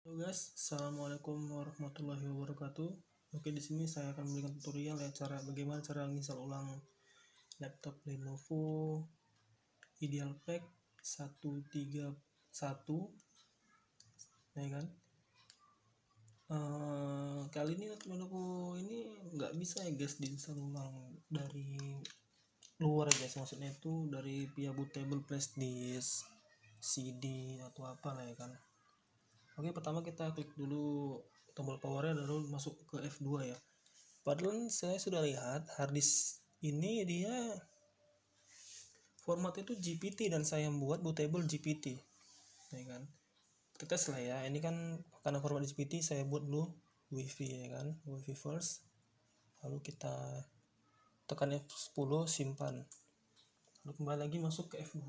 Halo guys, assalamualaikum warahmatullahi wabarakatuh. Oke, di sini saya akan memberikan tutorial ya bagaimana cara menginstal ulang laptop Lenovo IdealPad 131, ya kan? Kali ini laptop Lenovo ini nggak bisa ya guys diinstal ulang dari luar ya guys. Maksudnya itu dari via bootable flash disk, CD atau apa lah ya kan. Oke, pertama kita klik dulu tombol powernya lalu masuk ke F2 ya. Padahal saya sudah lihat harddisk ini dia format itu GPT dan saya buat bootable GPT, ya kan. Kita tes lah ya. Ini kan karena format GPT saya buat dulu WiFi ya kan, WiFi first. Lalu kita tekan F10 simpan. Lalu kembali lagi masuk ke F2.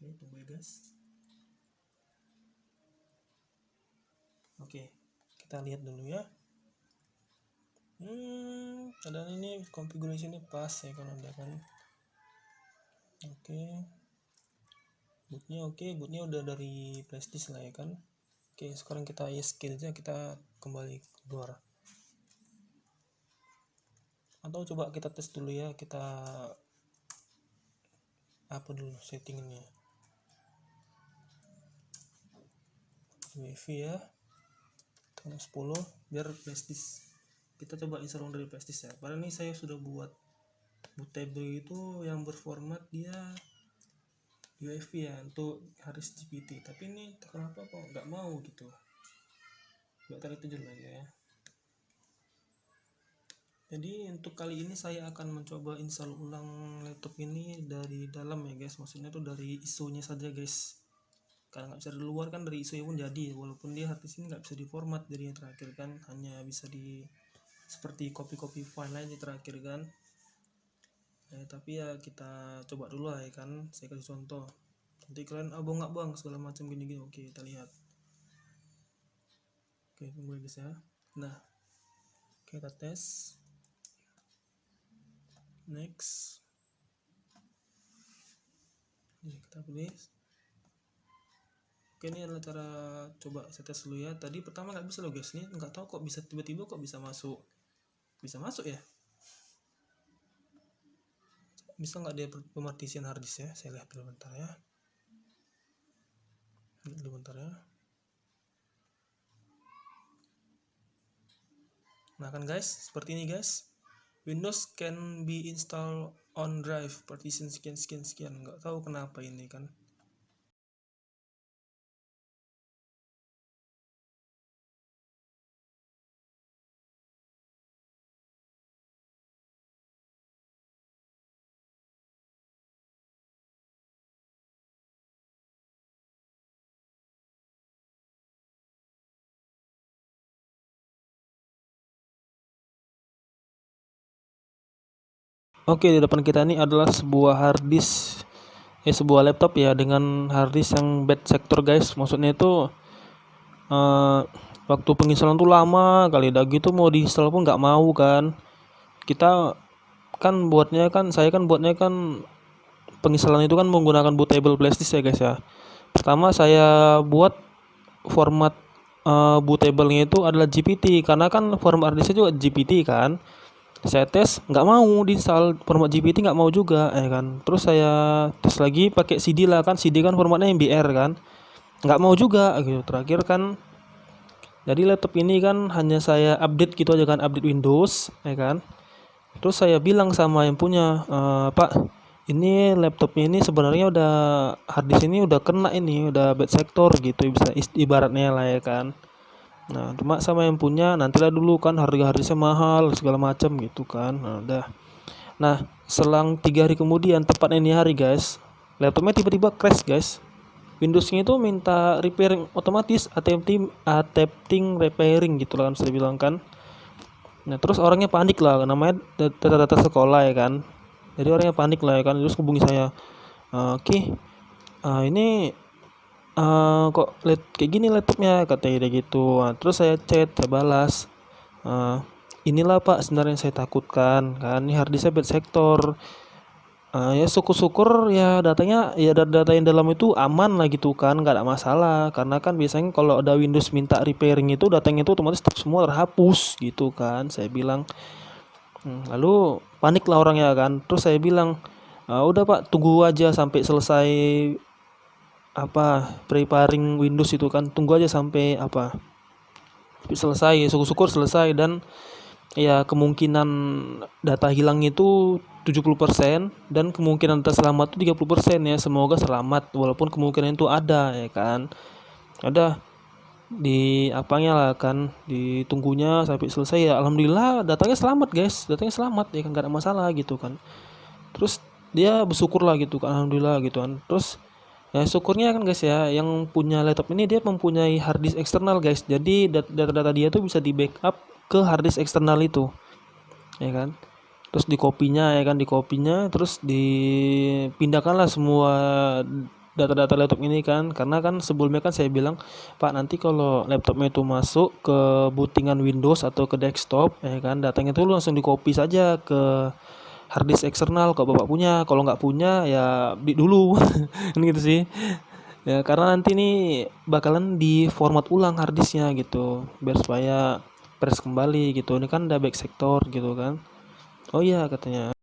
Oke, tunggu ya guys. Oke, kita lihat dulu ya. Padahal ini konfigurasi ini pas ya kan, ada kan. Bootnya udah dari flashdisk lah ya kan. Oke, sekarang kita escape aja, kita kembali keluar. Atau coba kita tes dulu ya, kita apa dulu settingnya. WiFi ya. Tekan 10 biar flashdisk. Kita coba install dari flashdisk ya. Padahal ini saya sudah buat bootable itu yang berformat dia UEFI ya untuk harddisk GPT, tapi ini kenapa kok nggak mau gitu. Coba tarik itu dulu aja ya. Jadi untuk kali ini saya akan mencoba install ulang laptop ini dari dalam ya guys. Maksudnya tuh dari ISO-nya saja guys. Karena nggak bisa dari luar kan, dari ISO-nya pun jadi. Walaupun dia harddisk ini nggak bisa diformat dari yang terakhir kan, hanya bisa di seperti copy file aja terakhir kan. Tapi ya kita coba dulu lah ya kan. Saya kasih contoh. Nanti kalian abang nggak bang segala macam gini-gini. Oke, kita lihat. Oke, tunggu ya guys ya. Nah, kita tes. Next. Ini kita pilih. Oke, ini adalah cara coba saya tes dulu ya. Tadi pertama nggak bisa loh guys. Ini nggak tahu kok bisa tiba-tiba kok bisa masuk. Bisa masuk ya. Bisa nggak dia pemartisian harddisk ya? Saya lihat dulu bentar ya. Lihat dulu bentar ya. Nah kan guys, seperti ini guys. Windows can be installed on drive partition sekian. Nggak tahu kenapa ini kan. Oke, di depan kita ini adalah sebuah harddisk, sebuah laptop ya dengan harddisk yang bad sector guys. Maksudnya itu waktu penginstalan tuh lama kali, dah gitu mau diinstal pun nggak mau kan. Kita kan saya kan buatnya kan penginstalan itu kan menggunakan bootable flash disk ya guys ya. Pertama saya buat format bootable-nya itu adalah GPT, karena kan format harddisknya juga GPT kan. Saya tes nggak mau diinstal format GPT, nggak mau juga ya kan. Terus saya tes lagi pakai CD lah kan, CD kan formatnya MBR kan, nggak mau juga gitu. Terakhir kan jadi laptop ini kan hanya saya update gitu aja kan, update Windows ya kan. Terus saya bilang sama yang punya, Pak, ini laptopnya ini sebenarnya udah harddisk ini udah kena, ini udah bad sector gitu bisa ibaratnya lah ya kan. Nah, cuma sama yang punya nantilah dulu kan, harga harddisknya mahal segala macam gitu kan. Nah, udah. Nah, selang 3 hari kemudian, tepat ini hari guys, laptopnya tiba-tiba crash guys. Windowsnya itu minta repairing otomatis, attempting repairing gitu lah kan, bisa dibilang kan. Nah, terus orangnya panik lah, namanya data-data sekolah ya kan. Jadi orangnya panik lah ya kan, terus hubungi saya. Oke, ini kok kayak gini laptopnya, katanya gitu. Nah, terus saya chat, saya balas, inilah Pak sebenarnya yang saya takutkan kan, ini harddisknya bad sector. Ya syukur-syukur ya datanya ya data yang dalam itu aman lah gitu kan, nggak ada masalah. Karena kan biasanya kalau ada Windows minta repairing itu datanya itu otomatis semua terhapus gitu kan. Saya bilang. Lalu panik lah orangnya kan. Terus saya bilang, udah Pak tunggu aja sampai selesai apa preparing Windows itu kan. Tunggu aja sampai apa selesai. Syukur-syukur selesai dan ya kemungkinan data hilang itu 70% dan kemungkinan data selamat itu 30% ya. Semoga selamat walaupun kemungkinan itu ada ya kan. Ada di apanya lah kan ditunggunya sampai selesai ya alhamdulillah datanya selamat guys, datanya selamat ya kan nggak ada masalah gitu kan. Terus dia bersyukur lah gitu kan alhamdulillah gitu kan. Terus ya syukurnya kan guys ya yang punya laptop ini dia mempunyai hard disk eksternal guys, jadi data-data dia tuh bisa di backup ke hard disk eksternal itu ya kan. Terus di kopinya ya kan, di kopinya terus dipindahkanlah semua data-data laptop ini kan, karena kan sebelumnya kan saya bilang Pak nanti kalau laptopnya itu masuk ke bootingan Windows atau ke desktop ya kan, datanya itu langsung di copy saja ke hard disk eksternal kalau bapak punya, kalau nggak punya ya beli dulu kan gitu sih ya, karena nanti nih bakalan di format ulang hard disknya gitu biar supaya press kembali gitu, ini kan udah back sector gitu kan. Oh iya katanya.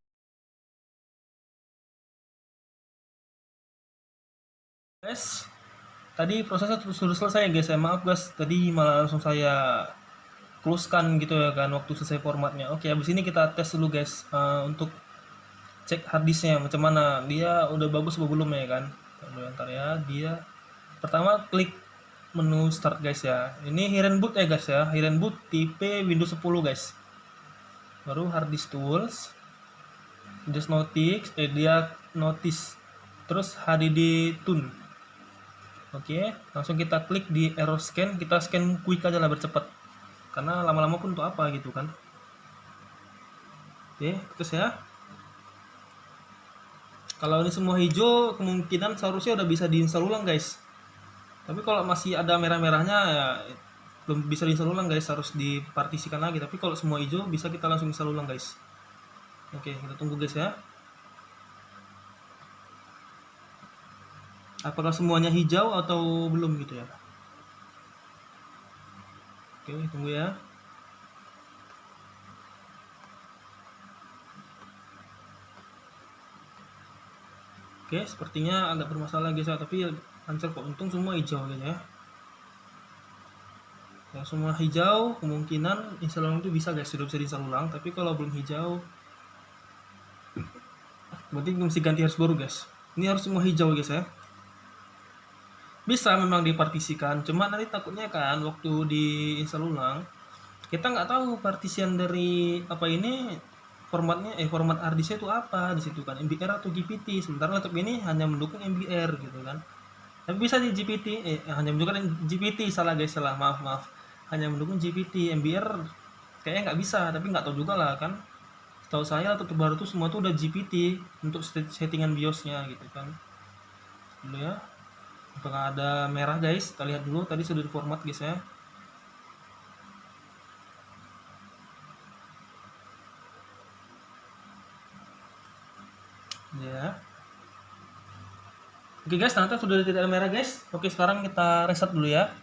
Guys, tadi prosesnya sudah selesai guys. Saya maaf guys, tadi malah langsung saya close-kan gitu ya kan waktu selesai formatnya. Oke, habis ini kita tes dulu guys, untuk cek harddisknya macam mana. Dia udah bagus apa belum ya kan. Ntar ya, dia pertama klik menu start guys ya. Ini Hirenboot ya guys ya. Hirenboot tipe Windows 10 guys. Baru harddisk tools. Just notice, dia notice. Terus HDD tune. Oke, langsung kita klik di error scan, kita scan quick aja lah bercepat. Karena lama-lama pun untuk apa gitu kan. Oke, terus ya. Kalau ini semua hijau, kemungkinan seharusnya udah bisa diinstal ulang guys. Tapi kalau masih ada merah-merahnya ya belum bisa diinstal ulang guys, harus dipartisikan lagi. Tapi kalau semua hijau bisa kita langsung install ulang guys. Oke, kita tunggu guys ya. Apakah semuanya hijau atau belum gitu ya? Oke, tunggu ya. Oke, sepertinya agak bermasalah guys ya, tapi lancar kok, untung semua hijau gitu ya. Yang semua hijau kemungkinan install ulang itu bisa guys, sudah bisa diinstal ulang. Tapi kalau belum hijau berarti mesti ganti harus baru guys. Ini harus semua hijau guys ya. Bisa memang dipartisikan, cuma nanti takutnya kan waktu diinstal ulang kita nggak tahu partisian dari apa ini formatnya, format hard disk itu apa di situ kan, MBR atau GPT. Sementara laptop ini hanya mendukung MBR gitu kan. Tapi bisa di GPT, hanya mendukung GPT, salah guys, salah, maaf. Hanya mendukung GPT, MBR kayaknya nggak bisa, tapi nggak tahu juga lah kan. Setahu saya laptop terbaru tuh semua tuh udah GPT untuk settingan BIOSnya gitu kan. Dulu ya. Apakah ada merah guys? Kita lihat dulu, tadi sudah diformat guys ya. Ya. Oke guys, ternyata sudah tidak ada merah guys. Oke, sekarang kita reset dulu ya.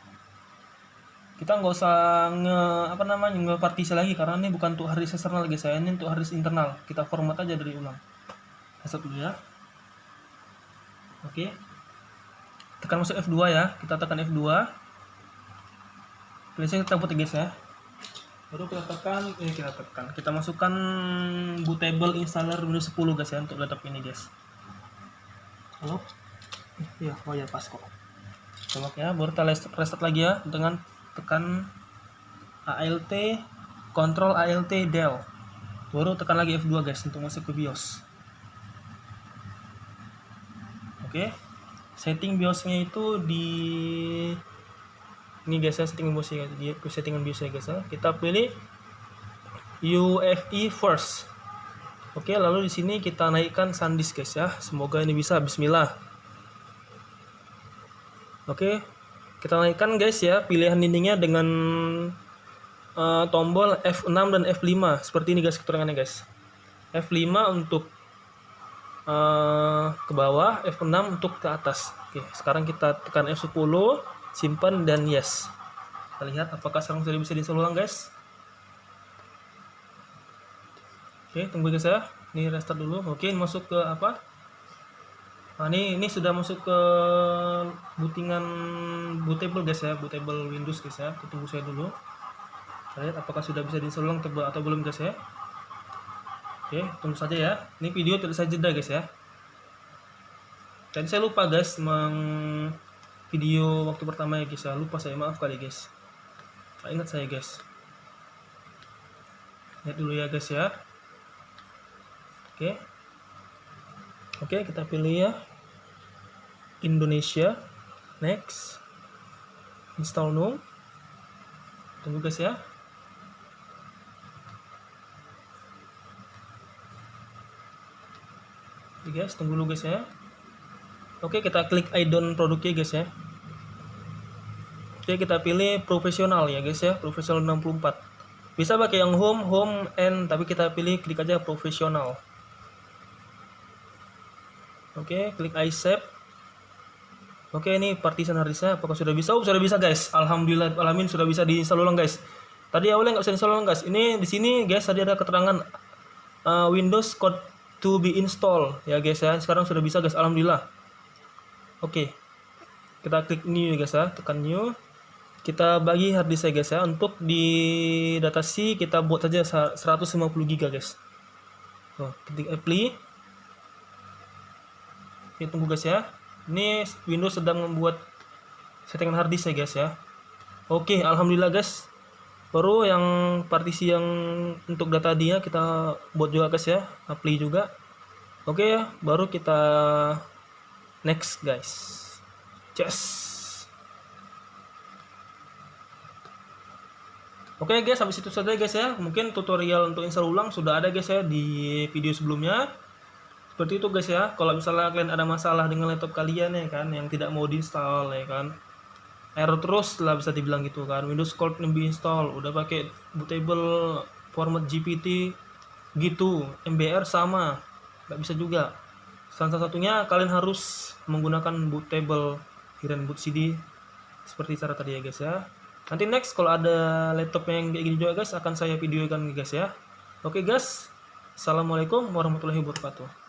Kita nggak usah nge-partisi lagi karena ini bukan untuk harddisk eksternal guys ya, ini untuk harddisk internal. Kita format aja dari ulang. Reset dulu ya. Oke. Tekan masuk F2 ya. Kita tekan F2. Biasanya kita putih guys ya. Baru kita tekan, kita masukkan bootable installer Windows 10 guys ya untuk laptop ini guys. Halo. Iya, oh ya pas kok. Coba ya, baru kita restart lagi ya dengan tekan ALT, Ctrl ALT del. Baru tekan lagi F2 guys untuk masuk ke BIOS. Oke. Setting BIOSnya itu di ini guys ya, settingan BIOSnya di settingan BIOSnya guys ya. Kita pilih UEFI first. Oke, lalu di sini kita naikkan SanDisk guys ya. Semoga ini bisa. Bismillah. Oke, kita naikkan guys ya pilihan dindingnya dengan tombol F6 dan F5 seperti ini guys keterangannya guys. F5 untuk ke bawah, F6 untuk ke atas. Oke, sekarang kita tekan F10, simpan dan yes. Kita lihat apakah sekarang sudah bisa diinstal ulang, guys. Oke, tunggu guys ya. Ini restart dulu. Oke, masuk ke apa? Nah, ini sudah masuk ke bootingan bootable guys ya, bootable Windows guys ya. Tunggu saya dulu. Kita lihat apakah sudah bisa diinstal ulang atau belum guys ya. Oke, tunggu saja ya. Ini video tidak saya jeda guys ya. Tadi saya lupa guys video waktu pertama ya guys ya. Lupa saya, maaf kali guys. Tak ingat saya guys. Lihat dulu ya guys ya. Oke, kita pilih ya Indonesia. Next. Install now. Tunggu guys ya. Oke guys, tunggu dulu guys ya. Oke, kita klik add-on produknya guys ya. Oke, kita pilih profesional ya guys ya, profesional 64. Bisa pakai yang home and tapi kita pilih klik aja profesional. Oke, klik I save. Oke, ini partition harddisknya apakah sudah bisa? Oh, sudah bisa guys. Alhamdulillah alamin sudah bisa diinstal ulang guys. Tadi awalnya nggak bisa diinstal ulang guys. Ini di sini guys tadi ada keterangan Windows code to be install ya guys ya. Sekarang sudah bisa guys, alhamdulillah. Oke. Kita klik new ya guys ya, tekan new. Kita bagi harddisk ya guys ya. Untuk di data C kita buat saja 150 GB guys. Tuh, ketik apply. Oke, tunggu guys ya. Ini Windows sedang membuat settingan harddisk ya guys ya. Oke, alhamdulillah guys. Baru yang partisi yang untuk data dia kita buat juga guys ya, apply juga. Oke ya, baru kita next guys. Yes. Oke guys, habis itu saja guys ya. Mungkin tutorial untuk install ulang sudah ada guys ya di video sebelumnya. Seperti itu guys ya. Kalau misalnya kalian ada masalah dengan laptop kalian ya kan, yang tidak mau diinstal ya kan, error terus lah bisa dibilang gitu kan. Windows Cold lebih install, udah pakai bootable format GPT gitu, MBR sama, nggak bisa juga. Salah satunya kalian harus menggunakan bootable Kiran boot CD seperti cara tadi ya guys ya. Nanti next kalau ada laptop yang kayak gini juga guys akan saya videokan guys ya. Oke guys, assalamualaikum warahmatullahi wabarakatuh.